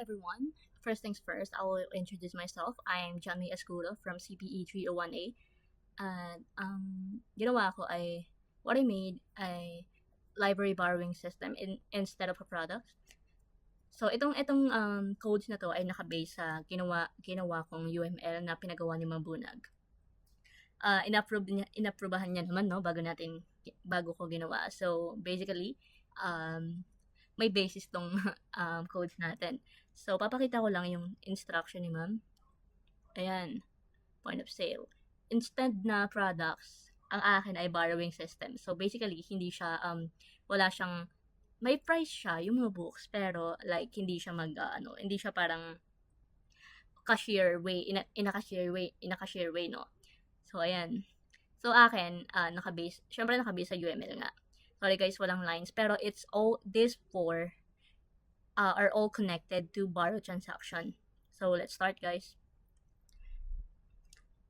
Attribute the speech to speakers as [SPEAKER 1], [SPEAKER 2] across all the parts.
[SPEAKER 1] everyone. First things first, I will introduce myself. I am Johnny Escudo from CPE 301A. And ginawa ko ay, what I made ay library borrowing system instead of a product. So, itong codes na to ay nakabase sa ginawa kong UML na pinagawa ni Mabunag. Inapprobahan niya naman, no, bago ko ginawa. So, basically, may basis tong codes natin. So, papakita ko lang yung instruction ni ma'am. Ayan, point of sale. Instead na products, ang akin ay borrowing system. So, basically, hindi siya, wala siyang, may price siya, yung mga books, pero like, hindi siya hindi siya parang cashier way, in a cashier way, no? So, ayan. So, akin, syempre nakabase sa UML nga. Sorry guys, walang lines. Pero these four are all connected to borrow transaction. So, let's start guys.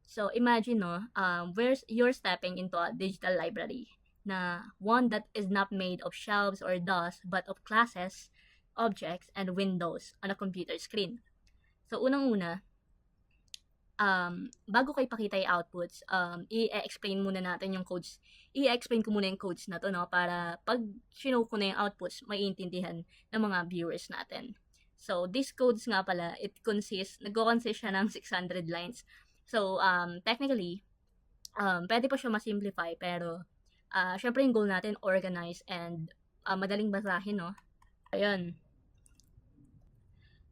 [SPEAKER 1] So, imagine, no, you're stepping into a digital library na one that is not made of shelves or DOS, but of classes, objects, and windows on a computer screen. So, unang-una, bago ko ipakita yung outputs, i-explain muna natin yung codes. I-explain ko muna yung codes na to, no? Para pag show ko na yung outputs, maiintindihan ng mga viewers natin. So, these codes nga pala, nagko-consist siya ng 600 lines. So, technically, pwede pa siya masimplify, pero, syempre yung goal natin, organize and madaling basahin, no? Ayun.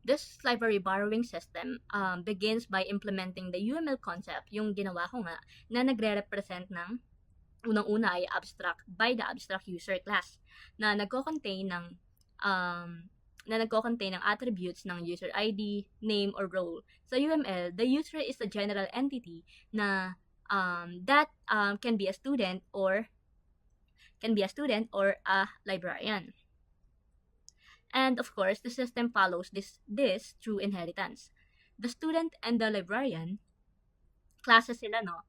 [SPEAKER 1] This library borrowing system begins by implementing the UML concept, yung ginawa ko nga, na nagre-represent ng unang-una ay by the abstract user class na nagko-contain ng attributes ng user ID, name, or role. Sa UML, the user is a general entity na that can be a student or a librarian. And of course, the system follows this through inheritance. The student and the librarian, classes sila, no?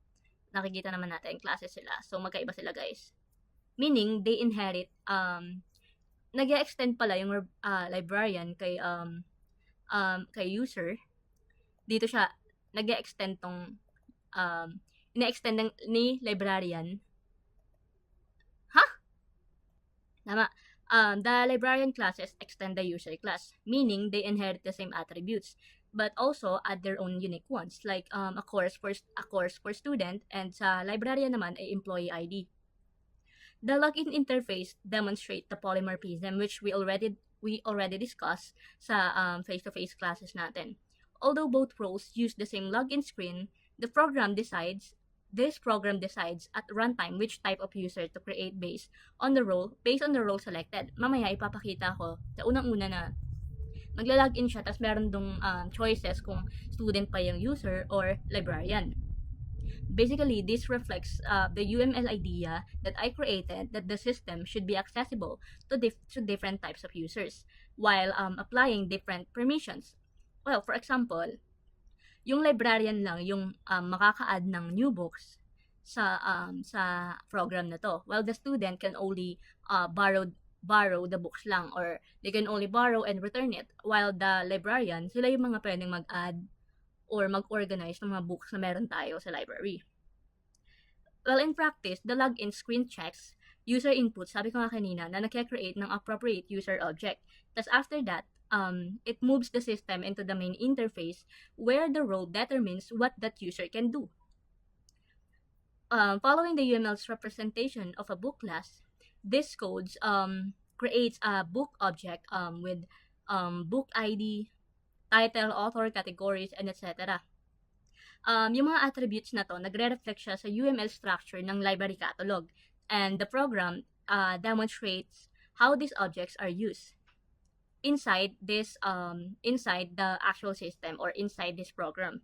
[SPEAKER 1] Nakikita naman natin, classes sila. So, magkaiba sila, guys. Meaning, they inherit, nag-extend pala yung librarian kay user. Dito siya, nag-extend tong, ina-extend ni librarian. Tama. The librarian classes extend the user class, meaning they inherit the same attributes, but also add their own unique ones, like a course for student, and sa librarian naman ay employee ID. The login interface demonstrates the polymorphism, which we already discussed sa face-to-face classes natin. Although both roles use the same login screen, this program decides at runtime which type of user to create based on the role selected. Mamaya ipapakita ko sa unang-una na magla-login siya, tapos meron dong choices kung student pa yung user or librarian. Basically, this reflects the UML idea that I created, that the system should be accessible to different types of users while applying different permissions. Well, for example, yung librarian lang yung makaka-add ng new books sa program na to, while the student can only borrow the books lang, or they can only borrow and return it, while the librarian, sila yung mga pwedeng mag-add or mag-organize ng mga books na meron tayo sa library. Well, in practice, the login screen checks user input, sabi ko nga kanina, na nag-create ng appropriate user object. Tapos after that, it moves the system into the main interface where the role determines what that user can do. Following the UML's representation of a book class, this codes creates a book object with book ID, title, author, categories, and etc. Yung mga attributes na to, nagre-reflect siya sa UML structure ng library catalog, and the program demonstrates how these objects are used inside the actual system or inside this program.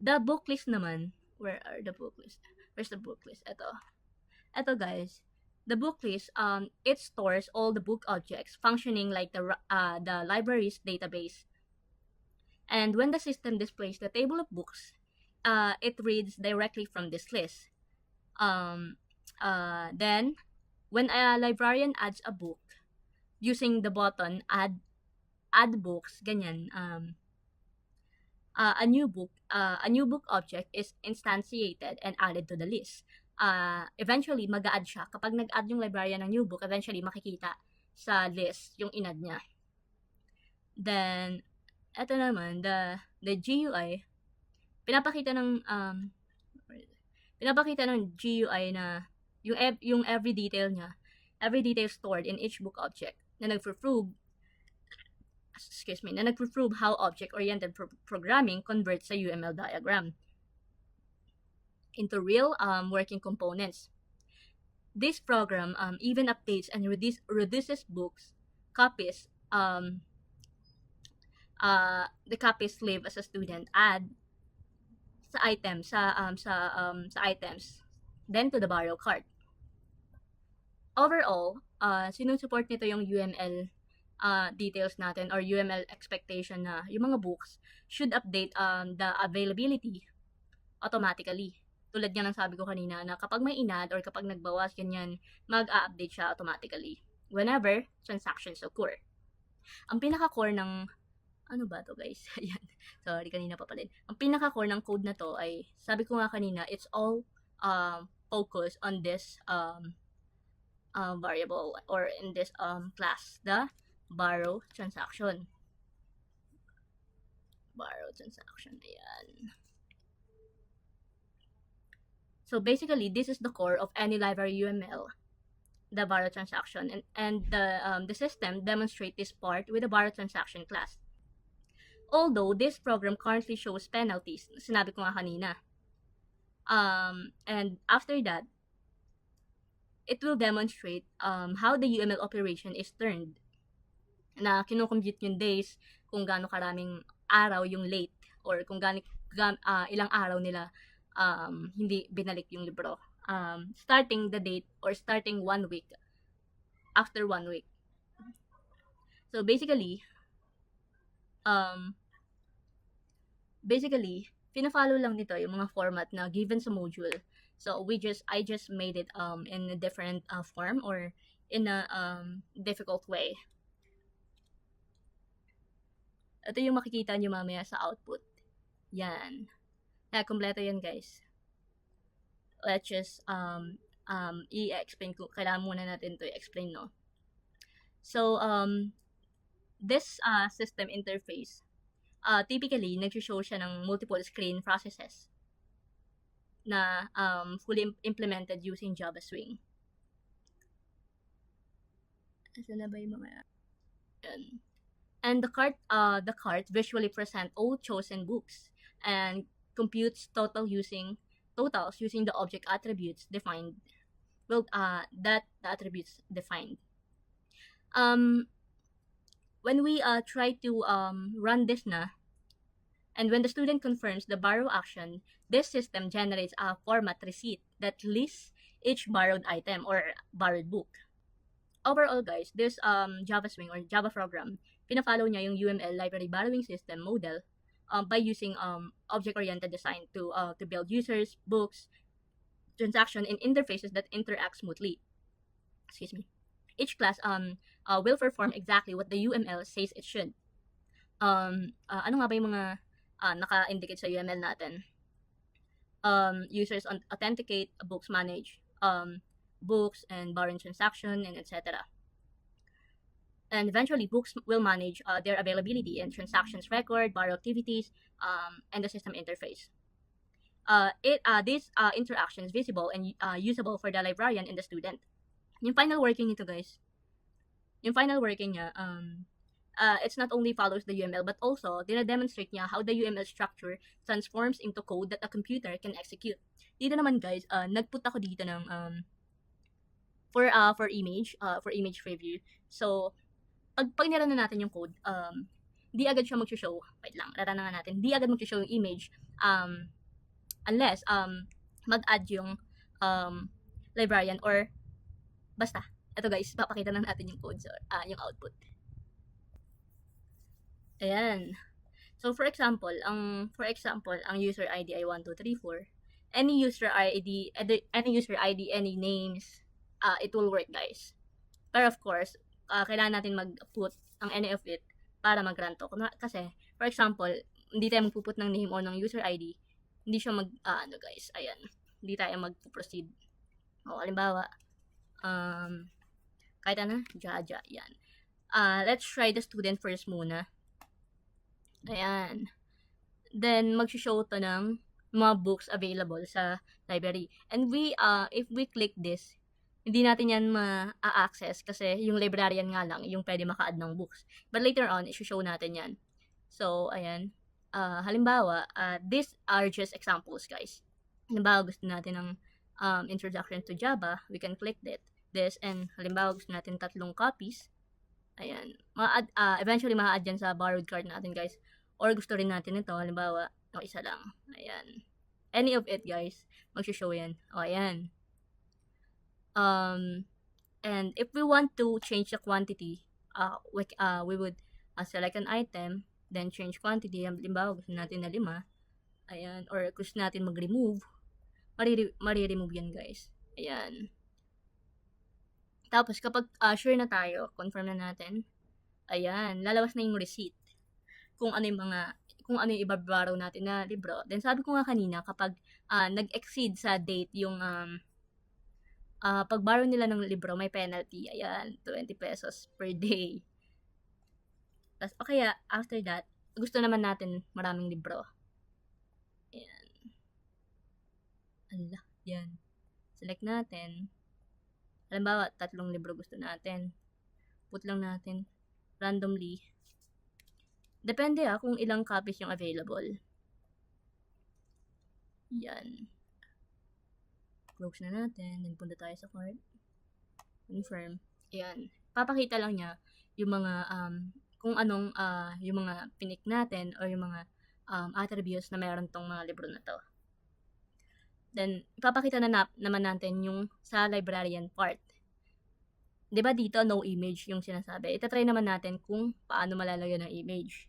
[SPEAKER 1] The book list naman, where's the book list? Ito guys, the book list, it stores all the book objects functioning like the library's database. And when the system displays the table of books, it reads directly from this list. Then, when a librarian adds a book, using the button add add books, ganyan, a new book object is instantiated and added to the list. Eventually, mag-a-add siya. Kapag nag-add yung librarian ng new book, eventually makikita sa list yung inad niya. Then, eto naman, the GUI, pinapakita ng GUI na yung every detail niya, every detail stored in each book object na nagpo-prove how object-oriented programming converts sa UML diagram into real working components. This program even updates and reduces books copies. The copies live as a student add sa items then to the borrow cart. Overall, sinusupport nito yung UML details natin or UML expectation na yung mga books should update the availability automatically. Tulad nga ng sabi ko kanina na kapag may inad or kapag nagbawas, ganyan, mag-a-update siya automatically whenever transactions occur. Ang pinaka-core ng, ano ba to guys? Ayan. Sorry, kanina pa pala. Ang pinaka-core ng code na to ay, sabi ko nga kanina, it's all focused on this variable or in this class, the borrow transaction. Borrow transaction, ayan. So basically, this is the core of any library UML, the borrow transaction, and the system demonstrates this part with the borrow transaction class. Although this program currently shows penalties, sinabi ko nga kanina. And after that, it will demonstrate how the UML operation is turned. Na kinukompute yung days, kung gaano karaming araw yung late, or kung ilang araw nila hindi binalik yung libro. Starting the date or starting 1 week after 1 week. So basically, pina-follow lang nito yung mga format na given sa module. So I just made it in a different form or in a difficult way. Ito yung makikita nyo mamaya sa output. Yan. Kaya kompleto yan guys. Let's just i-explain ko. Kailangan muna natin to i-explain, no? So this system interface, typically nag-show siya ng multiple screen processes na fully implemented using Java Swing. Asan na ba yung mga yan? And the cart visually present all chosen books and computes totals using the object attributes defined. Well, the attributes defined. When we try to run this na, and when the student confirms the borrow action, this system generates a format receipt that lists each borrowed item or borrowed book. Overall, guys, this Java Swing or Java program, pina-follow niya yung UML library borrowing system model by using object-oriented design to build users, books, transaction, and interfaces that interact smoothly. Excuse me. Each class will perform exactly what the UML says it should. Ano nga ba yung mga naka-indicate sa UML natin? Users authenticate, books manage, books and borrowing transaction, and etc. And eventually, books will manage their availability and transactions record, borrow activities, and the system interface. These interactions visible and usable for the librarian and the student. Yung final working nito, guys, niya, it's not only follows the UML, but also dina-demonstrate niya how the UML structure transforms into code that a computer can execute. Dito naman, guys, nagput ako dito ng for image preview. So, pag nirun na natin yung code, di agad siya mag-show. Wait lang, rarana nga natin. Di agad mag-show yung image unless mag-add yung librarian or basta. Ito guys, papakita na natin yung code, so, yung output. Ayan. So for example, ang user ID ay 1234. Any user ID, any names, it will work, guys. But of course, kailangan natin mag-put ang any of it para mag-grant to. Kasi, for example, hindi tayo magpuput ng name o ng user ID, hindi siya guys, ayan, hindi tayo mag-proceed. O, halimbawa, kahit ano, Jaja, yan. Let's try the student first muna. Ayan. Then, mag-show to ng mga books available sa library. And if we click this, hindi natin yan ma-access kasi yung librarian nga lang yung pwede maka-add ng books. But later on, i-show natin yan. So, ayan. Halimbawa, these are just examples, guys. Halimbawa, gusto natin ng introduction to Java, we can click this, and halimbawa, gusto natin 3 copies. Ayan. Eventually, ma-add yan sa borrowed card natin, guys. Or gusto rin natin ito, halimbawa, isa lang. Ayan. Any of it, guys, mag-show yan. O, ayan. And if we want to change the quantity, we would select an item, then change quantity. Halimbawa, gusto natin na 5. Ayan. Or gusto natin mag-remove. Mari-remove yan, guys. Ayan. Tapos, kapag sure na tayo, confirm na natin, ayan, lalabas na yung receipt. Kung ano yung ibabaraw natin na libro. Then, sabi ko nga kanina, kapag nag-exceed sa date yung pag-borrow nila ng libro, may penalty. Ayan, 20 pesos per day. Tapos, o kaya, after that, gusto naman natin maraming libro. Ayan. Allah, yan. Select natin. Halimbawa, 3 libro gusto natin. Put lang natin randomly. Depende kung ilang copies yung available. Yan. Close na natin. Then, punta tayo sa cart. Confirm. Ayan. Papakita lang niya yung mga, kung anong, yung mga pinik natin or yung mga attributes na meron tong mga libro na to. Then, ipapakita naman natin yung sa librarian part. Diba dito, no image yung sinasabi. Itatry naman natin kung paano malalagyan ng image.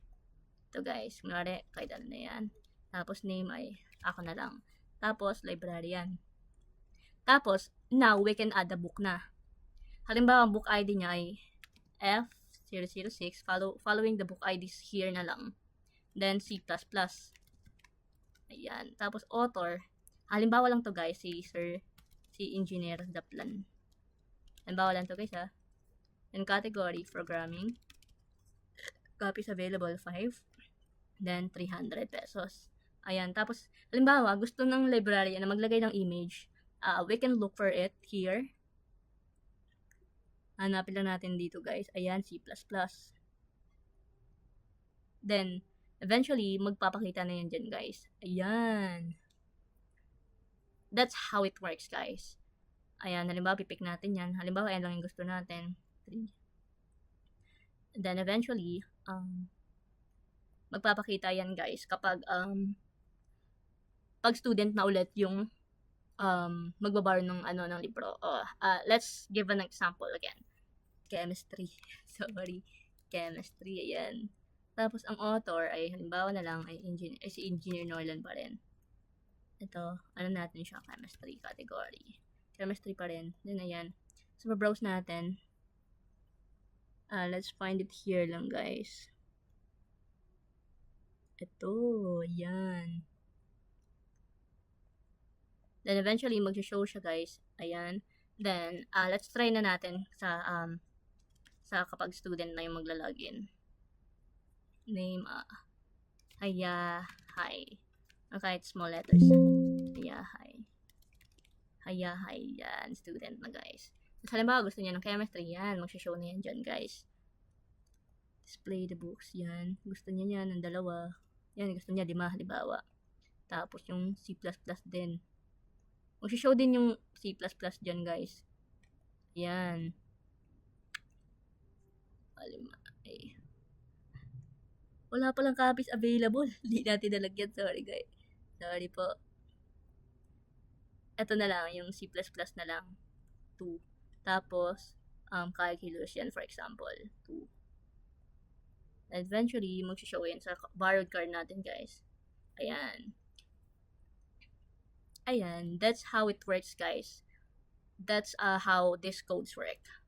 [SPEAKER 1] Ito guys, kunwari, kahit ano na yan. Tapos name ay ako na lang. Tapos, librarian. Tapos, now, we can add a book na. Halimbawa, ang book ID niya ay F006. Following the book IDs here na lang. Then, C++. Ayan. Tapos, author. Halimbawa lang to guys, si Engineer Daplan. Halimbawa lang to guys ha. Then, category, programming. Copies available, 5. Then, 300 pesos. Ayan. Tapos, halimbawa, gusto ng librarian na maglagay ng image. We can look for it here. Hanapin lang natin dito guys. Ayan, C++. Then, eventually, magpapakita na yan dyan guys. Ayan. That's how it works guys. Ayan, halimbawa, pipick natin yan. Halimbawa, ayan lang yung gusto natin. 3. Then, eventually, magpapakita yan guys kapag pag student na ulit yung magbaborrow ng ng libro. Let's give an example again. Chemistry. Sorry. Chemistry. Ayan. Tapos, ang author ay, halimbawa na lang, ay si Engineer Norland pa rin. Ito, natin siya, chemistry category. Chemistry pa rin. Then, ayan. So, browse natin. Let's find it here lang, guys. Ito. Ayan. Then, eventually, mag-show siya, guys. Ayan. Then, let's try na natin sa kapag student na yung magla-login. Name, Haya, hi. Kahit small letters. Haya, hi. Haya, hi. Yan, student na, guys. Tapos, halimbawa, gusto niya ng chemistry. Yan, mag-show na yan dyan, guys. Display the books. Yan. Gusto niya yan, ng 2. Yan, gusto niya 5, halimbawa. Tapos, yung C++ din. Mag-show din yung C++ dyan, guys. Yan. Wala palang copies available. Hindi natin nalagyan. Sorry, guys. Sorry po. Ito na lang, yung C++ na lang. 2. Tapos, calculus yan, for example. 2. Eventually, mag-show yan sa borrowed card natin, guys. Ayan. Ayan, that's how it works guys. That's how these codes work.